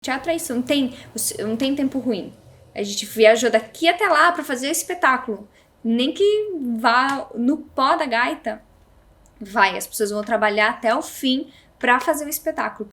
Teatro é isso, não tem tempo ruim. A gente viajou daqui até lá pra fazer o espetáculo. Nem que vá no pó da gaita, vai. As pessoas vão trabalhar até o fim pra fazer o espetáculo.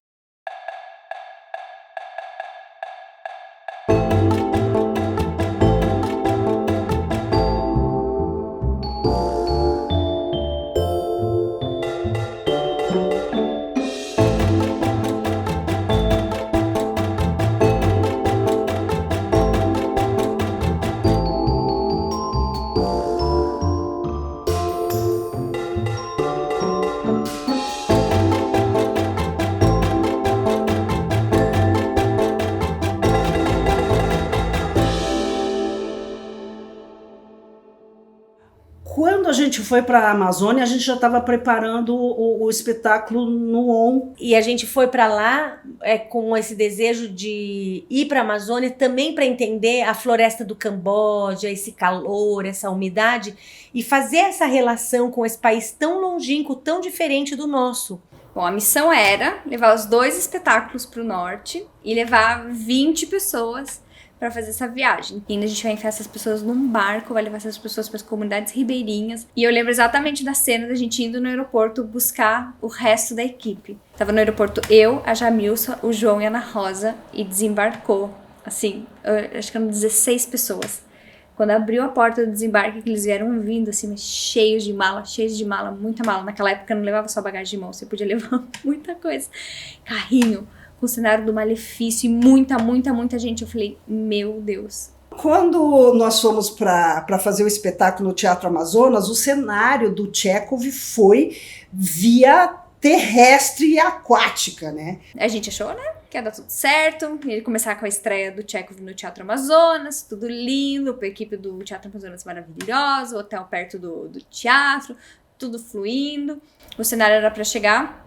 Quando a gente foi para a Amazônia, a gente já estava preparando o espetáculo no ON. E a gente foi para lá com esse desejo de ir para a Amazônia também para entender a floresta do Camboja, esse calor, essa umidade, e fazer essa relação com esse país tão longínquo, tão diferente do nosso. Bom, a missão era levar os 2 espetáculos para o norte e levar 20 pessoas para fazer essa viagem. E a gente vai enfiar essas pessoas num barco, vai levar essas pessoas para as comunidades ribeirinhas. E eu lembro exatamente da cena da gente indo no aeroporto buscar o resto da equipe. Tava no aeroporto eu, a Jamilson, o João e a Ana Rosa, e desembarcou, assim, acho que eram 16 pessoas. Quando abriu a porta do desembarque, que eles vieram vindo, assim, mas cheios de mala, muita mala. Naquela época não levava só bagagem de mão, você podia levar muita coisa. Carrinho, com o cenário do Malefício e muita gente. Eu falei, meu Deus. Quando nós fomos para fazer o espetáculo no Teatro Amazonas, o cenário do Tchekov foi via terrestre e aquática, né? A gente achou, né, que ia dar tudo certo, ia começar com a estreia do Tchekov no Teatro Amazonas, tudo lindo, a equipe do Teatro Amazonas maravilhosa, o hotel perto do teatro, tudo fluindo. O cenário era para chegar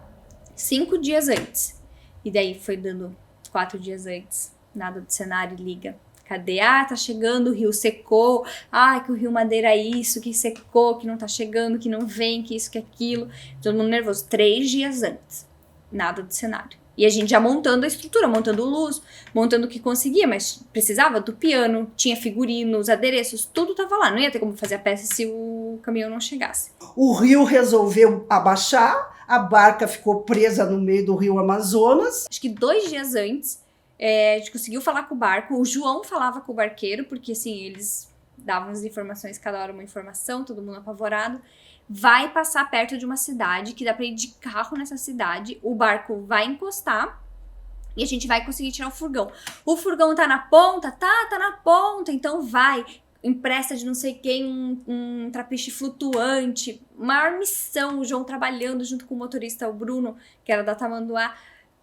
5 dias antes. E daí foi dando 4 dias antes, nada do cenário, liga. Cadê? Ah, tá chegando, o rio secou. Ah, que o rio Madeira é isso, que secou, que não tá chegando, que não vem, que isso, que aquilo. Todo mundo nervoso. 3 dias antes, nada do cenário. E a gente já montando a estrutura, montando luz, montando o que conseguia, mas precisava do piano, tinha figurino, os adereços, tudo tava lá. Não ia ter como fazer a peça se o caminhão não chegasse. O rio resolveu abaixar, a barca ficou presa no meio do rio Amazonas. Acho que 2 dias antes, a gente conseguiu falar com o barco. O João falava com o barqueiro, porque assim, eles davam as informações, cada hora uma informação, todo mundo apavorado. Vai passar perto de uma cidade, que dá pra ir de carro nessa cidade, o barco vai encostar e a gente vai conseguir tirar o furgão. O furgão tá na ponta? Tá na ponta, então vai. Empresta de não sei quem um trapiche flutuante. Maior missão, o João trabalhando junto com o motorista, o Bruno, que era da Tamanduá,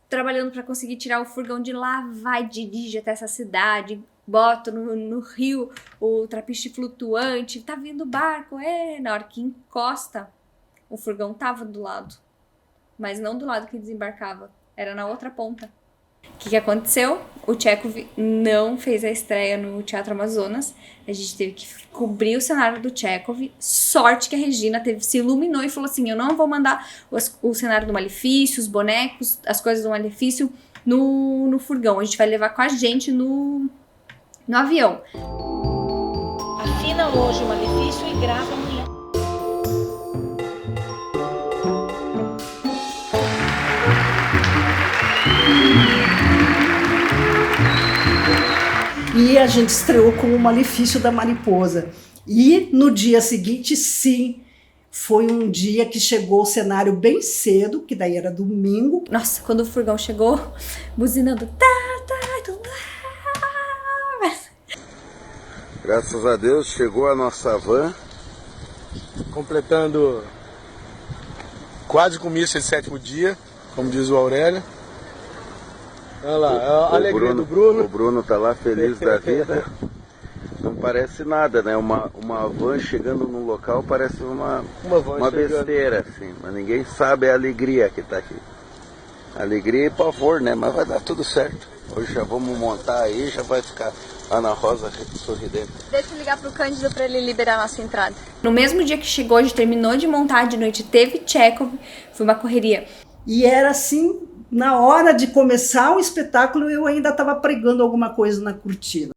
trabalhando para conseguir tirar o furgão de lá, vai, dirige até essa cidade, bota no rio o trapiche flutuante, tá vindo o barco, na hora que encosta, o furgão tava do lado, mas não do lado que desembarcava, era na outra ponta. O que aconteceu? O Tchekov não fez a estreia no Teatro Amazonas. A gente teve que cobrir o cenário do Tchekov. Sorte que a Regina se iluminou e falou assim, eu não vou mandar o cenário do Malefício, os bonecos, as coisas do Malefício no furgão. A gente vai levar com a gente no avião. Afina hoje o Malefício e grava amanhã. E a gente estreou com o Malefício da Mariposa. E no dia seguinte, sim, foi um dia que chegou o cenário bem cedo, que daí era domingo. Nossa, quando o furgão chegou, buzinando. Graças a Deus chegou a nossa van. Completando quase com missa de 7º dia, como diz o Aurélio. Olha lá, a alegria do Bruno. O Bruno tá lá feliz da vida. Não parece nada, né? Uma van chegando num local parece uma besteira, assim. Mas ninguém sabe a alegria que tá aqui. Alegria e pavor, né? Mas vai dar tudo certo. Hoje já vamos montar aí, já vai ficar Ana Rosa sorridente. Deixa eu ligar pro Cândido pra ele liberar a nossa entrada. No mesmo dia que chegou, a gente terminou de montar de noite, teve Tchekov, foi uma correria. E era assim, na hora de começar o espetáculo, eu ainda estava pregando alguma coisa na cortina.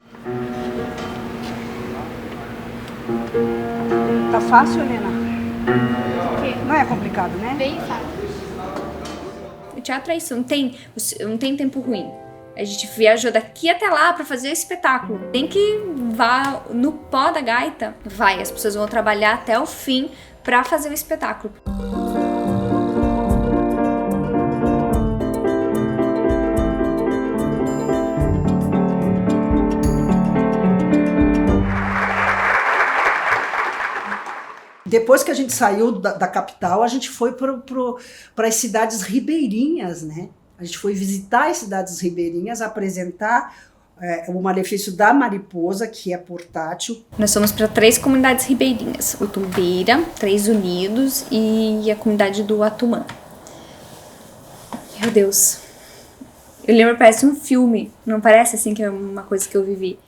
Tá fácil, Helena? Não é complicado, né? Bem fácil. O teatro é isso, não tem tempo ruim. A gente viajou daqui até lá para fazer o espetáculo. Tem que vá no pó da gaita. Vai, as pessoas vão trabalhar até o fim para fazer o espetáculo. Depois que a gente saiu da capital, a gente foi para as cidades ribeirinhas, né? A gente foi visitar as cidades ribeirinhas, apresentar o Malefício da Mariposa, que é portátil. Nós fomos para 3 comunidades ribeirinhas: Utumbeira, 3 Unidos e a comunidade do Atumã. Meu Deus. Eu lembro, parece um filme. Não parece assim que é uma coisa que eu vivi.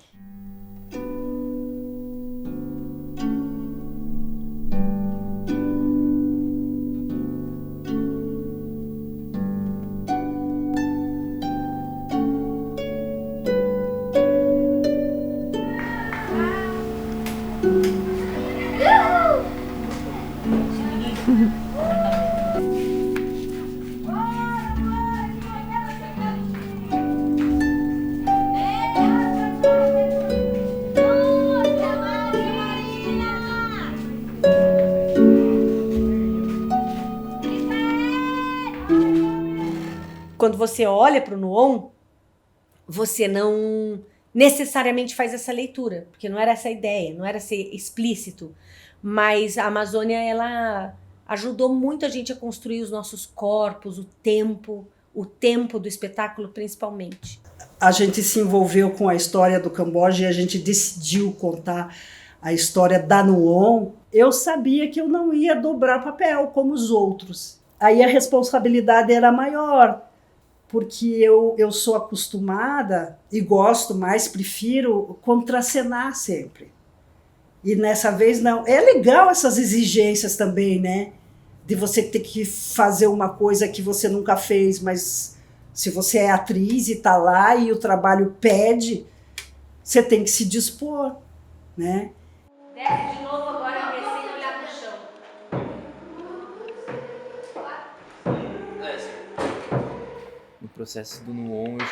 Quando você olha para o Nuon, você não necessariamente faz essa leitura, porque não era essa a ideia, não era ser explícito. Mas a Amazônia, ela ajudou muito a gente a construir os nossos corpos, o tempo do espetáculo principalmente. A gente se envolveu com a história do Camboja e a gente decidiu contar a história da Nuon. Eu sabia que eu não ia dobrar papel como os outros. Aí a responsabilidade era maior, porque eu sou acostumada e gosto mais, prefiro contracenar sempre. E nessa vez não. É legal essas exigências também, né? De você ter que fazer uma coisa que você nunca fez, mas se você é atriz e está lá e o trabalho pede, você tem que se dispor, né? Desce de novo agora e sem olhar pro chão. No processo do Nuon eu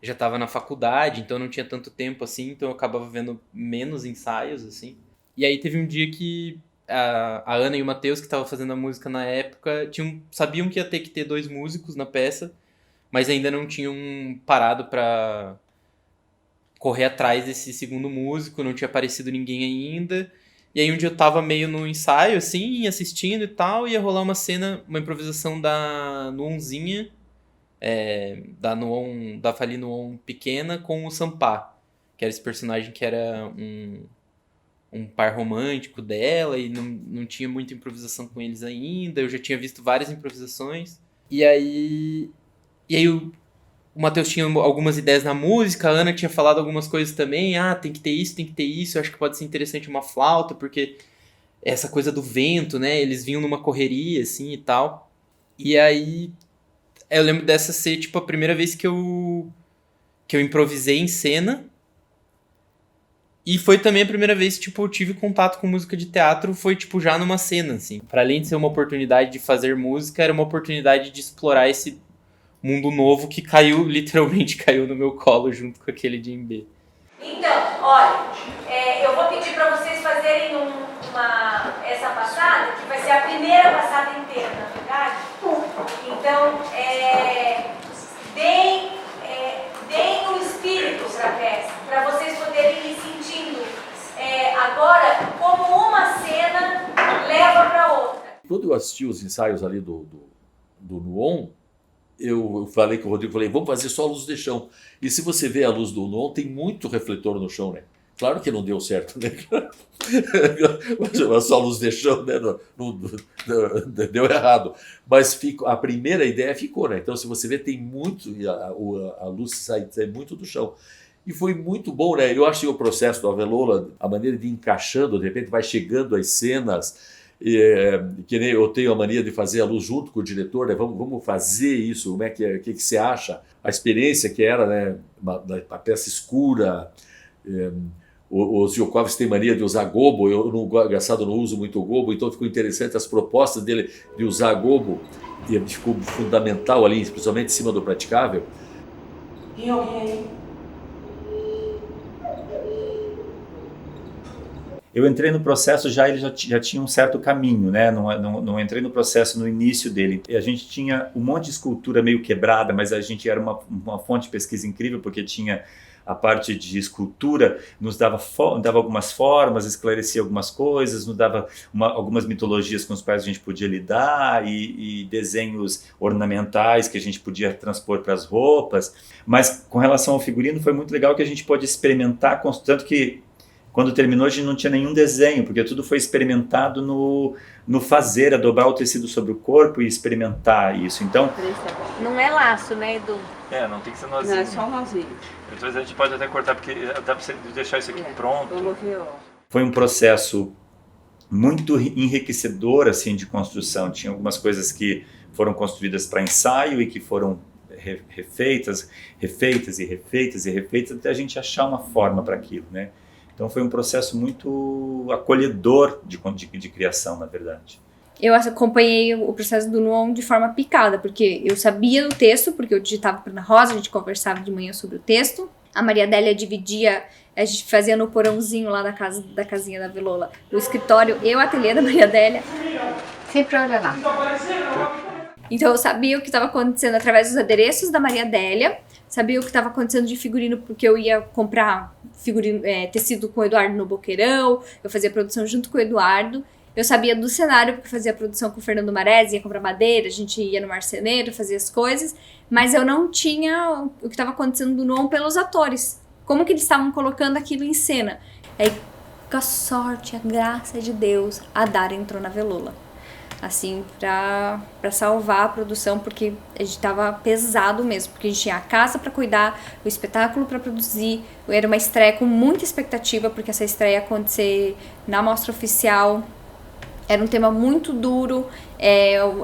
já tava na faculdade, então não tinha tanto tempo assim, então eu acabava vendo menos ensaios, assim. E aí teve um dia que a Ana e o Matheus, que estavam fazendo a música na época, sabiam que ia ter que ter 2 músicos na peça, mas ainda não tinham parado pra correr atrás desse segundo músico, não tinha aparecido ninguém ainda. E aí um dia eu tava meio no ensaio, assim, assistindo e tal, ia rolar uma cena, uma improvisação da Nuonzinha, da Fali Nuon pequena com o Sampá, que era esse personagem que era um par romântico dela e não tinha muita improvisação com eles ainda. Eu já tinha visto várias improvisações. E aí o Matheus tinha algumas ideias na música, a Ana tinha falado algumas coisas também. Tem que ter isso, eu acho que pode ser interessante uma flauta, porque essa coisa do vento, né? Eles vinham numa correria, assim, e tal. E aí eu lembro dessa ser, tipo, a primeira vez que eu improvisei em cena. E foi também a primeira vez que, tipo, eu tive contato com música de teatro, foi, tipo, já numa cena, assim. Para além de ser uma oportunidade de fazer música, era uma oportunidade de explorar esse mundo novo que literalmente caiu no meu colo junto com aquele de Imbê. Então, olha, eu vou pedir para vocês fazerem essa passada, que vai ser a primeira passada inteira, na verdade. Então, deem o espírito para a peça, para vocês poderem ir sentindo agora como uma cena leva para outra. Quando eu assisti os ensaios ali do Nuon, eu falei com o Rodrigo, vamos fazer só a luz de chão. E se você vê a luz do Nuon, tem muito refletor no chão, né? Claro que não deu certo, né? Só a luz de chão, né? Não deu errado. Mas a primeira ideia ficou, né? Então, se você vê, tem muito, a luz sai muito do chão. E foi muito bom, né? Eu achei o processo do Avelola, a maneira de ir encaixando, de repente vai chegando as cenas, Que nem eu tenho a mania de fazer a luz junto com o diretor, né? Vamos fazer isso, como é que o que você acha? A experiência que era, né? A peça escura. O Ziolkowski tem mania de usar gobo, engraçado, eu não uso muito gobo, então ficou interessante as propostas dele de usar gobo, e ficou fundamental ali, principalmente em cima do praticável. Tem alguém aí? Eu entrei no processo ele já tinha um certo caminho, né? Não entrei no processo no início dele. A gente tinha um monte de escultura meio quebrada, mas a gente era uma fonte de pesquisa incrível, porque tinha a parte de escultura, nos dava algumas formas, esclarecia algumas coisas, nos dava algumas mitologias com as quais a gente podia lidar e desenhos ornamentais que a gente podia transpor para as roupas. Mas com relação ao figurino foi muito legal que a gente pôde experimentar, tanto que quando terminou a gente não tinha nenhum desenho, porque tudo foi experimentado no fazer, a dobrar o tecido sobre o corpo e experimentar isso. Então, Não é laço, né, Edu? não tem que ser nozinho. Não, é só um nozinho. Então a gente pode até cortar, porque dá para você deixar isso aqui pronto. Vamos ver, ó. Foi um processo muito enriquecedor assim, de construção. Tinha algumas coisas que foram construídas para ensaio e que foram refeitas até a gente achar uma forma para aquilo, né? Então foi um processo muito acolhedor de criação, na verdade. Eu acompanhei o processo do Nuon de forma picada, porque eu sabia do texto, porque eu digitava para Ana Rosa, a gente conversava de manhã sobre o texto. A Maria Adélia dividia, a gente fazia no porãozinho lá da casinha da Velola, o escritório e o ateliê da Maria Adélia. Sempre olha lá. Então eu sabia o que estava acontecendo através dos adereços da Maria Adélia, sabia o que estava acontecendo de figurino, porque eu ia comprar tecido com o Eduardo no Boqueirão, eu fazia produção junto com o Eduardo. Eu sabia do cenário, porque fazia produção com o Fernando Marés, ia comprar madeira, a gente ia no marceneiro, fazia as coisas, mas eu não tinha o que estava acontecendo do Nuon pelos atores. Como que eles estavam colocando aquilo em cena. Aí, com a sorte, a graça de Deus, a Dara entrou na Velola. Assim, pra salvar a produção, porque a gente tava pesado mesmo, porque a gente tinha a casa pra cuidar, o espetáculo pra produzir, era uma estreia com muita expectativa, porque essa estreia ia acontecer na mostra oficial. Era um tema muito duro,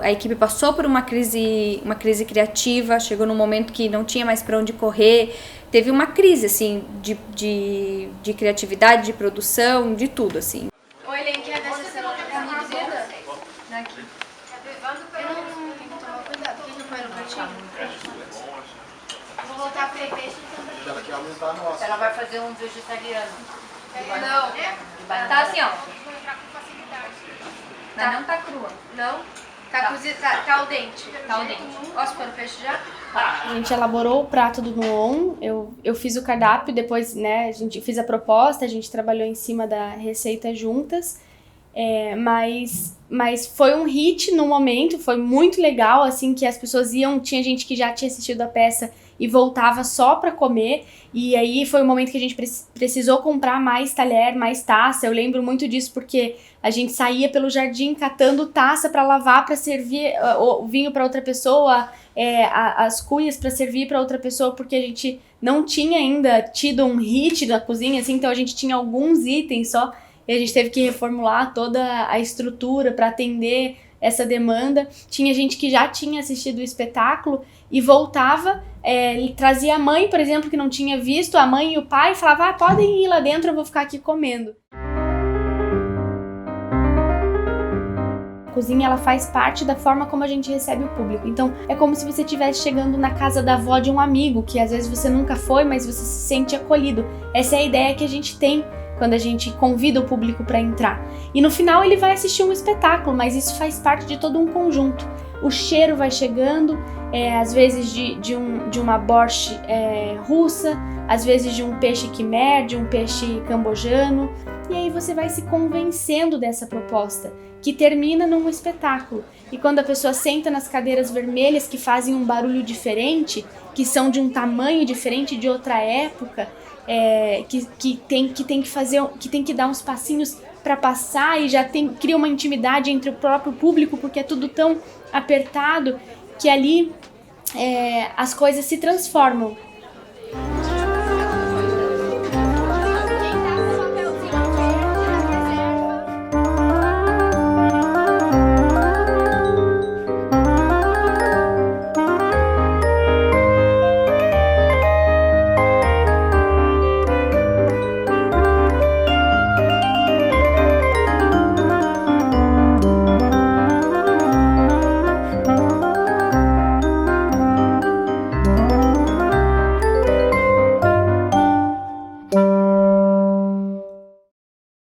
a equipe passou por uma crise criativa, chegou num momento que não tinha mais para onde correr, teve uma crise, assim, de criatividade, de produção, de tudo, assim. Oi, Len, quer dar esse celular pra mim, duvida? Daqui. Eu não tenho que tomar cuidado, porque não põe no pratinho. Vou voltar pra peixe, então. Ela quer aumentar a nossa. Ela vai fazer um vegetariano. Não, Tá assim, ó. Mas não tá crua. não. Tá cozido, tá al dente. Tá al dente. Posso pôr o peixe já? A gente elaborou o prato do Nuon, eu fiz o cardápio, depois, né, a gente fez a proposta, a gente trabalhou em cima da receita juntas, mas foi um hit no momento, foi muito legal, assim, que as pessoas tinha gente que já tinha assistido a peça e voltava só pra comer, e aí foi o momento que a gente precisou comprar mais talher, mais taça. Eu lembro muito disso porque a gente saía pelo jardim catando taça pra lavar, pra servir o vinho pra outra pessoa, as cuias pra servir pra outra pessoa, porque a gente não tinha ainda tido um hit da cozinha, assim, então a gente tinha alguns itens só, e a gente teve que reformular toda a estrutura pra atender essa demanda. Tinha gente que já tinha assistido o espetáculo e voltava, ele trazia a mãe, por exemplo, que não tinha visto, a mãe e o pai, falava, podem ir lá dentro, eu vou ficar aqui comendo. A cozinha, ela faz parte da forma como a gente recebe o público. Então, é como se você estivesse chegando na casa da avó de um amigo, que às vezes você nunca foi, mas você se sente acolhido. Essa é a ideia que a gente tem quando a gente convida o público para entrar. E no final ele vai assistir um espetáculo, mas isso faz parte de todo um conjunto. O cheiro vai chegando, às vezes de uma borscht russa, às vezes de um peixe quimer, de um peixe cambojano, e aí você vai se convencendo dessa proposta, que termina num espetáculo. E quando a pessoa senta nas cadeiras vermelhas que fazem um barulho diferente, que são de um tamanho diferente, de outra época, que tem que dar uns passinhos para passar e já cria uma intimidade entre o próprio público, porque é tudo tão apertado que ali as coisas se transformam.